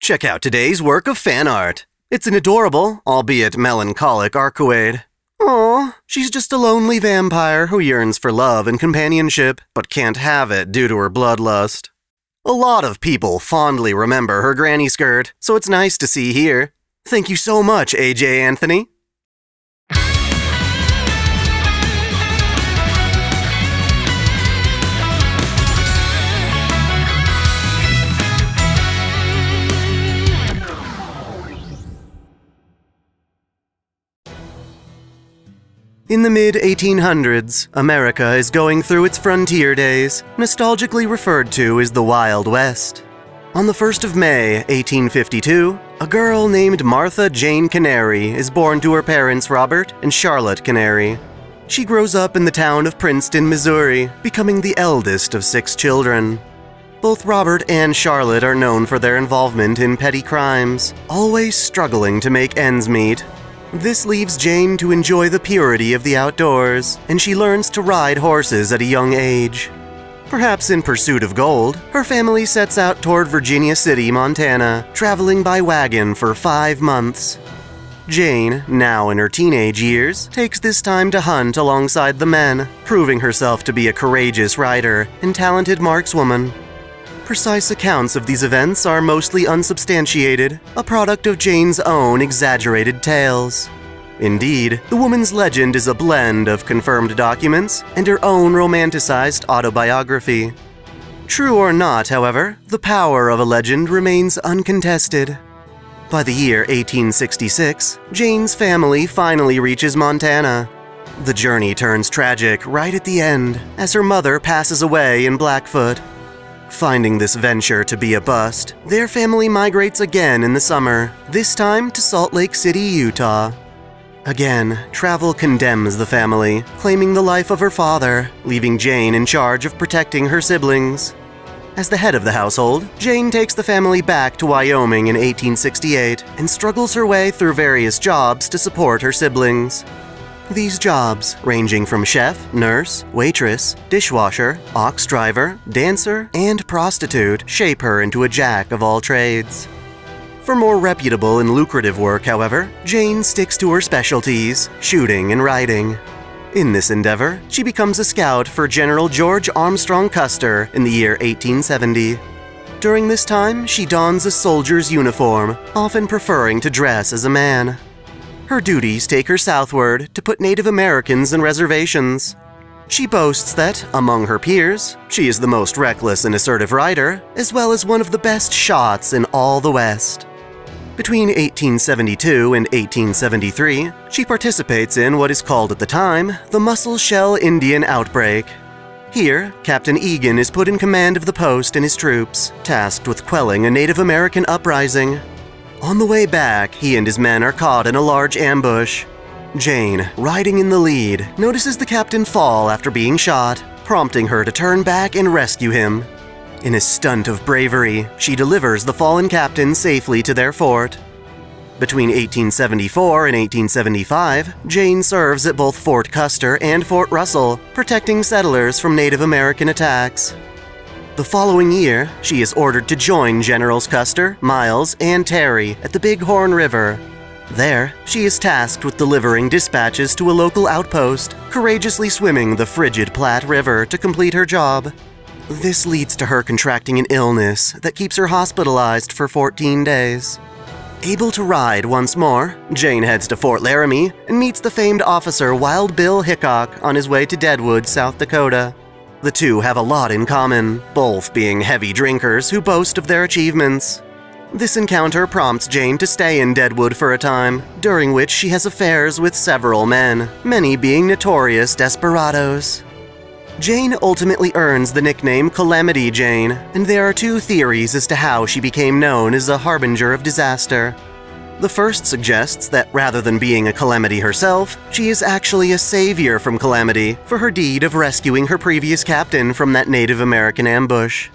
Check out today's work of fan art. It's an adorable, albeit melancholic Arcuade. Aw, she's just a lonely vampire who yearns for love and companionship, but can't have it due to her bloodlust. A lot of people fondly remember her granny skirt, so it's nice to see here. Thank you so much, AJ Anthony. In the mid-1800s, America is going through its frontier days, nostalgically referred to as the Wild West. On the 1st of May, 1852, a girl named Martha Jane Canary is born to her parents Robert and Charlotte Canary. She grows up in the town of Princeton, Missouri, becoming the eldest of 6 children. Both Robert and Charlotte are known for their involvement in petty crimes, always struggling to make ends meet. This leaves Jane to enjoy the purity of the outdoors, and she learns to ride horses at a young age. Perhaps in pursuit of gold, her family sets out toward Virginia City, Montana, traveling by wagon for 5 months. Jane, now in her teenage years, takes this time to hunt alongside the men, proving herself to be a courageous rider and talented markswoman. Precise accounts of these events are mostly unsubstantiated, a product of Jane's own exaggerated tales. Indeed, the woman's legend is a blend of confirmed documents and her own romanticized autobiography. True or not, however, the power of a legend remains uncontested. By the year 1866, Jane's family finally reaches Montana. The journey turns tragic right at the end, as her mother passes away in Blackfoot. Finding this venture to be a bust, their family migrates again in the summer, this time to Salt Lake City, Utah. Again, travel condemns the family, claiming the life of her father, leaving Jane in charge of protecting her siblings. As the head of the household, Jane takes the family back to Wyoming in 1868 and struggles her way through various jobs to support her siblings. These jobs, ranging from chef, nurse, waitress, dishwasher, ox driver, dancer, and prostitute, shape her into a jack of all trades. For more reputable and lucrative work, however, Jane sticks to her specialties, shooting and riding. In this endeavor, she becomes a scout for General George Armstrong Custer in the year 1870. During this time, she dons a soldier's uniform, often preferring to dress as a man. Her duties take her southward to put Native Americans in reservations. She boasts that, among her peers, she is the most reckless and assertive rider, as well as one of the best shots in all the West. Between 1872 and 1873, she participates in what is called at the time the Muscle Shell Indian Outbreak. Here, Captain Egan is put in command of the post and his troops, tasked with quelling a Native American uprising. On the way back, he and his men are caught in a large ambush. Jane, riding in the lead, notices the captain fall after being shot, prompting her to turn back and rescue him. In a stunt of bravery, she delivers the fallen captain safely to their fort. Between 1874 and 1875, Jane serves at both Fort Custer and Fort Russell, protecting settlers from Native American attacks. The following year, she is ordered to join Generals Custer, Miles, and Terry at the Big Horn River. There, she is tasked with delivering dispatches to a local outpost, courageously swimming the frigid Platte River to complete her job. This leads to her contracting an illness that keeps her hospitalized for 14 days. Able to ride once more, Jane heads to Fort Laramie and meets the famed officer Wild Bill Hickok on his way to Deadwood, South Dakota. The two have a lot in common, both being heavy drinkers who boast of their achievements. This encounter prompts Jane to stay in Deadwood for a time, during which she has affairs with several men, many being notorious desperados. Jane ultimately earns the nickname Calamity Jane, and there are 2 theories as to how she became known as a Harbinger of Disaster. The first suggests that rather than being a calamity herself, she is actually a savior from calamity for her deed of rescuing her previous captain from that Native American ambush.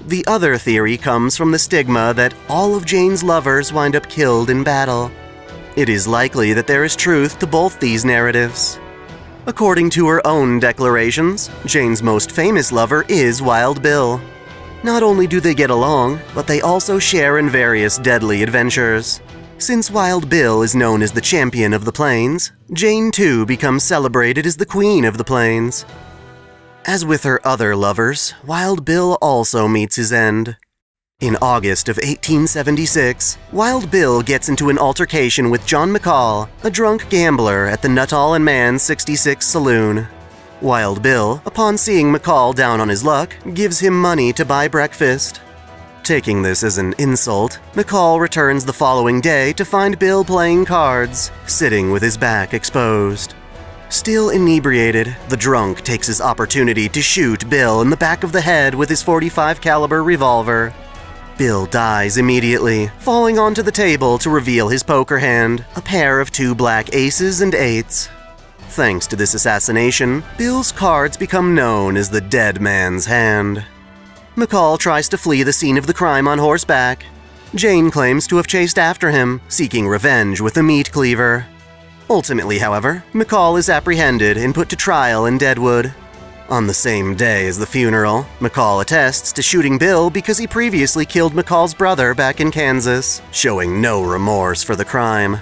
The other theory comes from the stigma that all of Jane's lovers wind up killed in battle. It is likely that there is truth to both these narratives. According to her own declarations, Jane's most famous lover is Wild Bill. Not only do they get along, but they also share in various deadly adventures. Since Wild Bill is known as the champion of the plains, Jane too becomes celebrated as the queen of the plains. As with her other lovers, Wild Bill also meets his end. In August of 1876, Wild Bill gets into an altercation with John McCall, a drunk gambler at the Nuttall and Mann 66 saloon. Wild Bill, upon seeing McCall down on his luck, gives him money to buy breakfast. Taking this as an insult, McCall returns the following day to find Bill playing cards, sitting with his back exposed. Still inebriated, the drunk takes his opportunity to shoot Bill in the back of the head with his .45 caliber revolver. Bill dies immediately, falling onto the table to reveal his poker hand, a pair of 2 black aces and 8s. Thanks to this assassination, Bill's cards become known as the Dead Man's Hand. McCall tries to flee the scene of the crime on horseback. Jane claims to have chased after him, seeking revenge with a meat cleaver. Ultimately, however, McCall is apprehended and put to trial in Deadwood. On the same day as the funeral, McCall attests to shooting Bill because he previously killed McCall's brother back in Kansas, showing no remorse for the crime.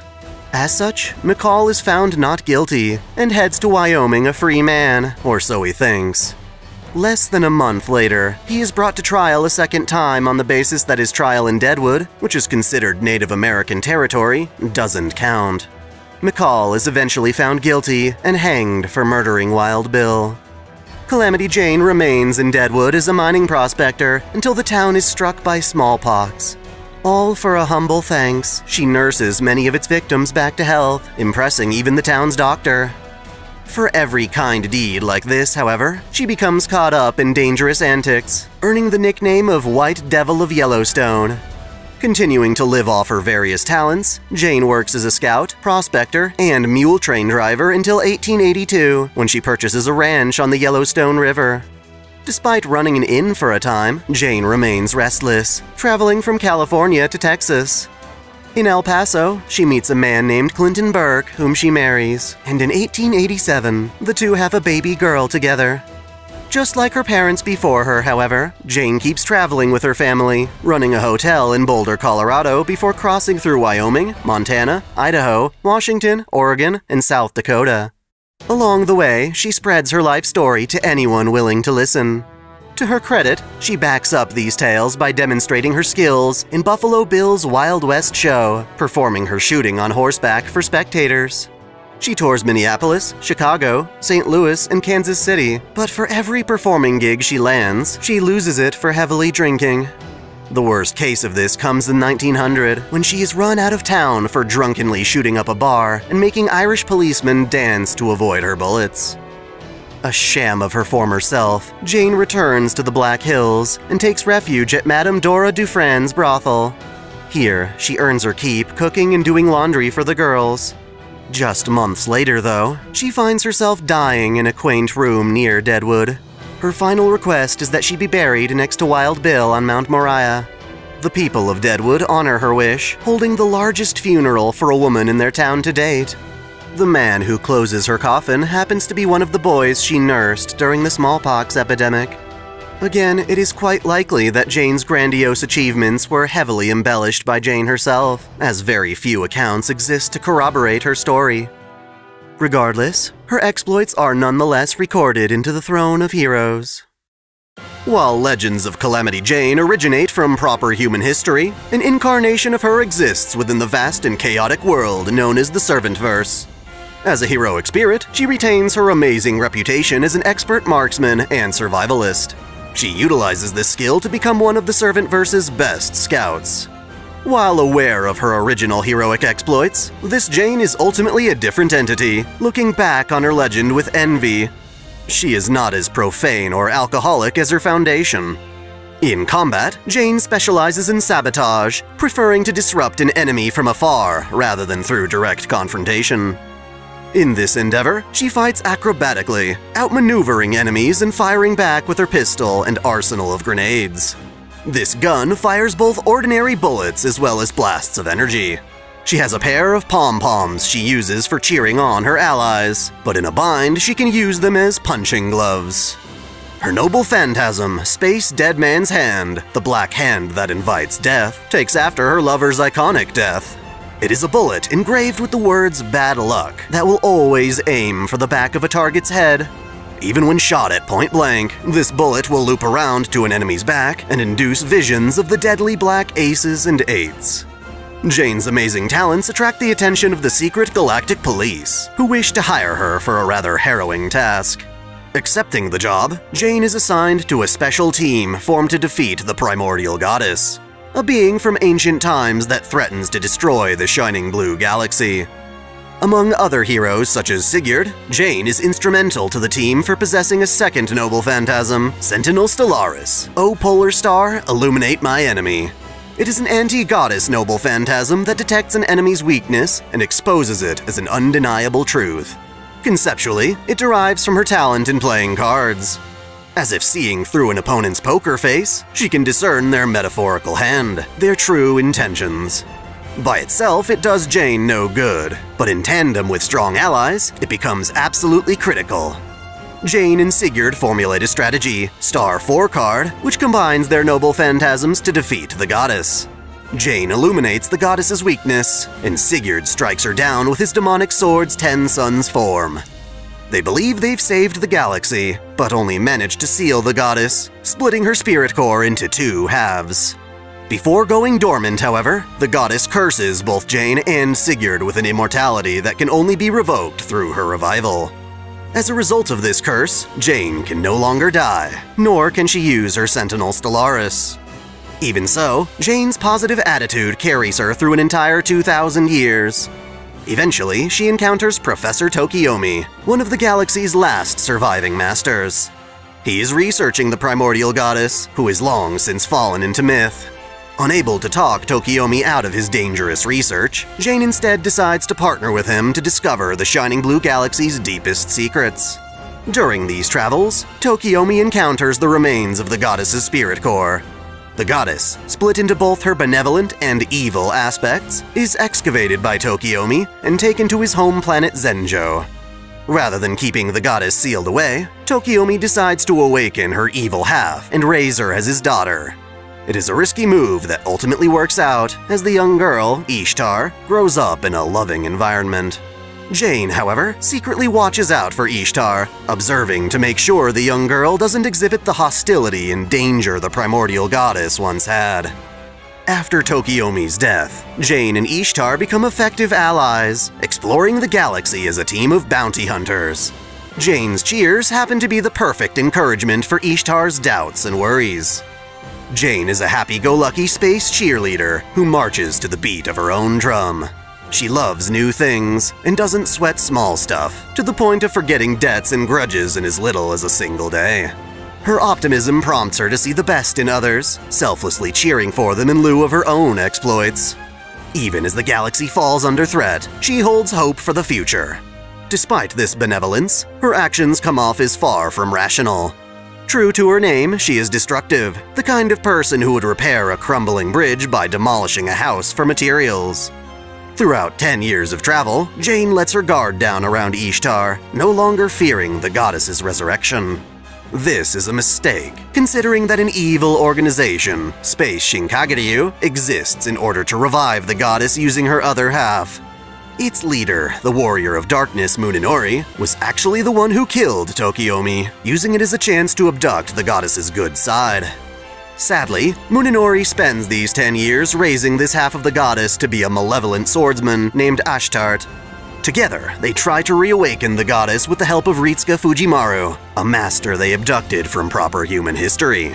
As such, McCall is found not guilty and heads to Wyoming a free man, or so he thinks. Less than a month later, he is brought to trial a second time on the basis that his trial in Deadwood, which is considered Native American territory, doesn't count. McCall is eventually found guilty and hanged for murdering Wild Bill. Calamity Jane remains in Deadwood as a mining prospector until the town is struck by smallpox. All for a humble thanks, she nurses many of its victims back to health, impressing even the town's doctor. For every kind deed like this, however, she becomes caught up in dangerous antics, earning the nickname of White Devil of Yellowstone. Continuing to live off her various talents, Jane works as a scout, prospector, and mule train driver until 1882, when she purchases a ranch on the Yellowstone River. Despite running an inn for a time, Jane remains restless, traveling from California to Texas. In El Paso, she meets a man named Clinton Burke, whom she marries, and in 1887, the two have a baby girl together. Just like her parents before her, however, Jane keeps traveling with her family, running a hotel in Boulder, Colorado before crossing through Wyoming, Montana, Idaho, Washington, Oregon, and South Dakota. Along the way, she spreads her life story to anyone willing to listen. To her credit, she backs up these tales by demonstrating her skills in Buffalo Bill's Wild West show, performing her shooting on horseback for spectators. She tours Minneapolis, Chicago, St. Louis, and Kansas City, but for every performing gig she lands, she loses it for heavily drinking. The worst case of this comes in 1900, when she is run out of town for drunkenly shooting up a bar and making Irish policemen dance to avoid her bullets. A sham of her former self, Jane returns to the Black Hills and takes refuge at Madame Dora Dufresne's brothel. Here, she earns her keep cooking and doing laundry for the girls. Just months later, though, she finds herself dying in a quaint room near Deadwood. Her final request is that she be buried next to Wild Bill on Mount Moriah. The people of Deadwood honor her wish, holding the largest funeral for a woman in their town to date. The man who closes her coffin happens to be one of the boys she nursed during the smallpox epidemic. Again, it is quite likely that Jane's grandiose achievements were heavily embellished by Jane herself, as very few accounts exist to corroborate her story. Regardless, her exploits are nonetheless recorded into the throne of heroes. While legends of Calamity Jane originate from proper human history, an incarnation of her exists within the vast and chaotic world known as the Servantverse. As a heroic spirit, she retains her amazing reputation as an expert marksman and survivalist. She utilizes this skill to become one of the Servantverse's best scouts. While aware of her original heroic exploits, this Jane is ultimately a different entity, looking back on her legend with envy. She is not as profane or alcoholic as her foundation. In combat, Jane specializes in sabotage, preferring to disrupt an enemy from afar rather than through direct confrontation. In this endeavor, she fights acrobatically, outmaneuvering enemies and firing back with her pistol and arsenal of grenades. This gun fires both ordinary bullets as well as blasts of energy. She has a pair of pom-poms she uses for cheering on her allies, but in a bind she can use them as punching gloves. Her Noble Phantasm, Space Dead Man's Hand, the black hand that invites death, takes after her lover's iconic death. It is a bullet engraved with the words "bad luck" that will always aim for the back of a target's head. Even when shot at point blank, this bullet will loop around to an enemy's back and induce visions of the deadly black aces and eights. Jane's amazing talents attract the attention of the secret galactic police, who wish to hire her for a rather harrowing task. Accepting the job, Jane is assigned to a special team formed to defeat the primordial goddess, a being from ancient times that threatens to destroy the shining blue galaxy. Among other heroes such as Sigurd, Jane is instrumental to the team for possessing a second Noble Phantasm, Sentinel Stellaris. O Polar Star, illuminate my enemy. It is an anti-goddess Noble Phantasm that detects an enemy's weakness and exposes it as an undeniable truth. Conceptually, it derives from her talent in playing cards. As if seeing through an opponent's poker face, she can discern their metaphorical hand, their true intentions. By itself, it does Jane no good, but in tandem with strong allies, it becomes absolutely critical. Jane and Sigurd formulate a strategy, Star 4 card, which combines their Noble Phantasms to defeat the goddess. Jane illuminates the goddess's weakness, and Sigurd strikes her down with his demonic sword's 10 Suns form. They believe they've saved the galaxy, but only manage to seal the goddess, splitting her spirit core into 2 halves. Before going dormant, however, the goddess curses both Jane and Sigurd with an immortality that can only be revoked through her revival. As a result of this curse, Jane can no longer die, nor can she use her Sentinel Stellaris. Even so, Jane's positive attitude carries her through an entire 2,000 years. Eventually, she encounters Professor Tokiomi, one of the galaxy's last surviving masters. He is researching the primordial goddess, who is long since fallen into myth. Unable to talk Tokiomi out of his dangerous research, Jane instead decides to partner with him to discover the shining blue galaxy's deepest secrets. During these travels, Tokiomi encounters the remains of the goddess's spirit core. The goddess, split into both her benevolent and evil aspects, is excavated by Tokiomi and taken to his home planet Zenjo. Rather than keeping the goddess sealed away, Tokiomi decides to awaken her evil half and raise her as his daughter. It is a risky move that ultimately works out as the young girl, Ishtar, grows up in a loving environment. Jane, however, secretly watches out for Ishtar, observing to make sure the young girl doesn't exhibit the hostility and danger the primordial goddess once had. After Tokiomi's death, Jane and Ishtar become effective allies, exploring the galaxy as a team of bounty hunters. Jane's cheers happen to be the perfect encouragement for Ishtar's doubts and worries. Jane is a happy-go-lucky space cheerleader who marches to the beat of her own drum. She loves new things and doesn't sweat small stuff, to the point of forgetting debts and grudges in as little as a single day. Her optimism prompts her to see the best in others, selflessly cheering for them in lieu of her own exploits. Even as the galaxy falls under threat, she holds hope for the future. Despite this benevolence, her actions come off as far from rational. True to her name, she is destructive, the kind of person who would repair a crumbling bridge by demolishing a house for materials. Throughout 10 years of travel, Jane lets her guard down around Ishtar, no longer fearing the goddess's resurrection. This is a mistake, considering that an evil organization, Space Shinkaguryu, exists in order to revive the goddess using her other half. Its leader, the warrior of darkness Munenori, was actually the one who killed Tokiomi, using it as a chance to abduct the goddess's good side. Sadly, Munenori spends these 10 years raising this half of the goddess to be a malevolent swordsman named Ashtart. Together, they try to reawaken the goddess with the help of Ritsuka Fujimaru, a master they abducted from proper human history.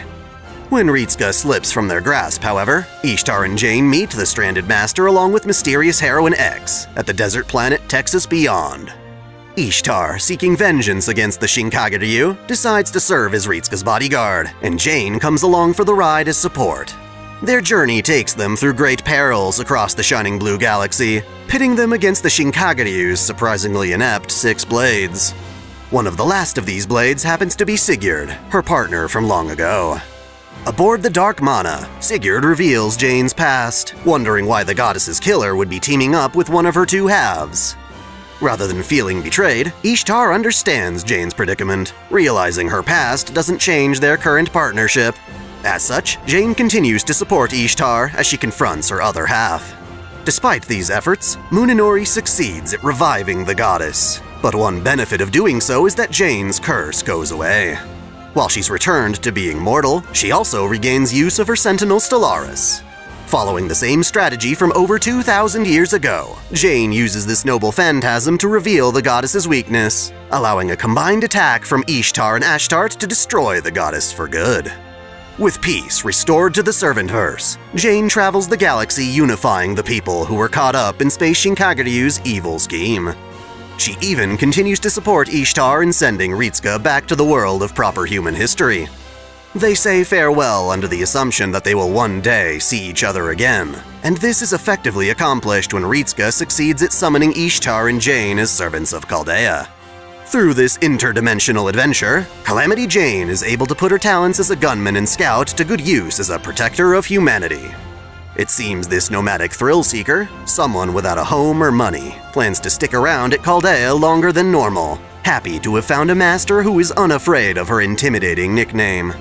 When Ritsuka slips from their grasp, however, Ishtar and Jane meet the stranded master along with mysterious heroine X at the desert planet Texas Beyond. Ishtar, seeking vengeance against the Shinkaguryu, decides to serve as Ritsuka's bodyguard, and Jane comes along for the ride as support. Their journey takes them through great perils across the shining blue galaxy, pitting them against the Shinkaguryu's surprisingly inept 6 blades. One of the last of these blades happens to be Sigurd, her partner from long ago. Aboard the Dark Mana, Sigurd reveals Jane's past, wondering why the goddess's killer would be teaming up with one of her 2 halves. Rather than feeling betrayed, Ishtar understands Jane's predicament, realizing her past doesn't change their current partnership. As such, Jane continues to support Ishtar as she confronts her other half. Despite these efforts, Munenori succeeds at reviving the goddess. But one benefit of doing so is that Jane's curse goes away. While she's returned to being mortal, she also regains use of her Sentinel Stellaris. Following the same strategy from over 2,000 years ago, Jane uses this Noble Phantasm to reveal the goddess's weakness, allowing a combined attack from Ishtar and Ashtart to destroy the goddess for good. With peace restored to the Servantverse, Jane travels the galaxy unifying the people who were caught up in Space Shinkageryu's evil scheme. She even continues to support Ishtar in sending Ritsuka back to the world of proper human history. They say farewell under the assumption that they will one day see each other again, and this is effectively accomplished when Ritsuka succeeds at summoning Ishtar and Jane as servants of Chaldea. Through this interdimensional adventure, Calamity Jane is able to put her talents as a gunman and scout to good use as a protector of humanity. It seems this nomadic thrill-seeker, someone without a home or money, plans to stick around at Chaldea longer than normal, happy to have found a master who is unafraid of her intimidating nickname.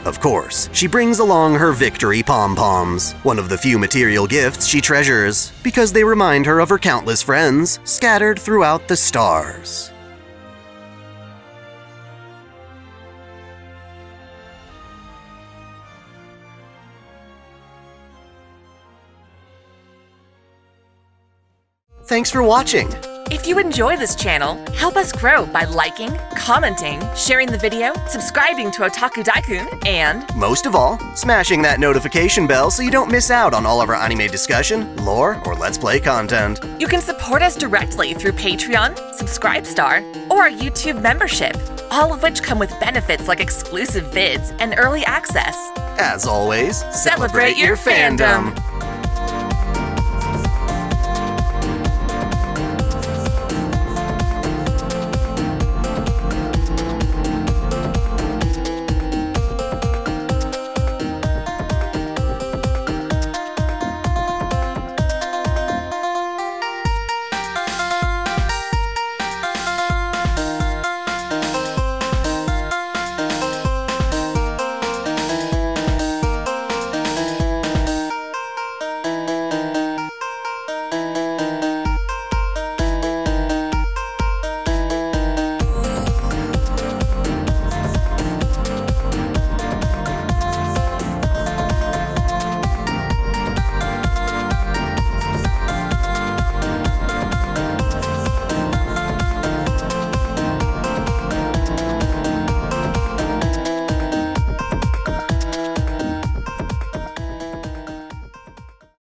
Of course, she brings along her victory pom-poms, one of the few material gifts she treasures, because they remind her of her countless friends scattered throughout the stars. Thanks for watching! If you enjoy this channel, help us grow by liking, commenting, sharing the video, subscribing to OtakuDaiKun, and most of all, smashing that notification bell so you don't miss out on all of our anime discussion, lore, or Let's Play content. You can support us directly through Patreon, Subscribestar, or our YouTube membership, all of which come with benefits like exclusive vids and early access. As always, celebrate your fandom!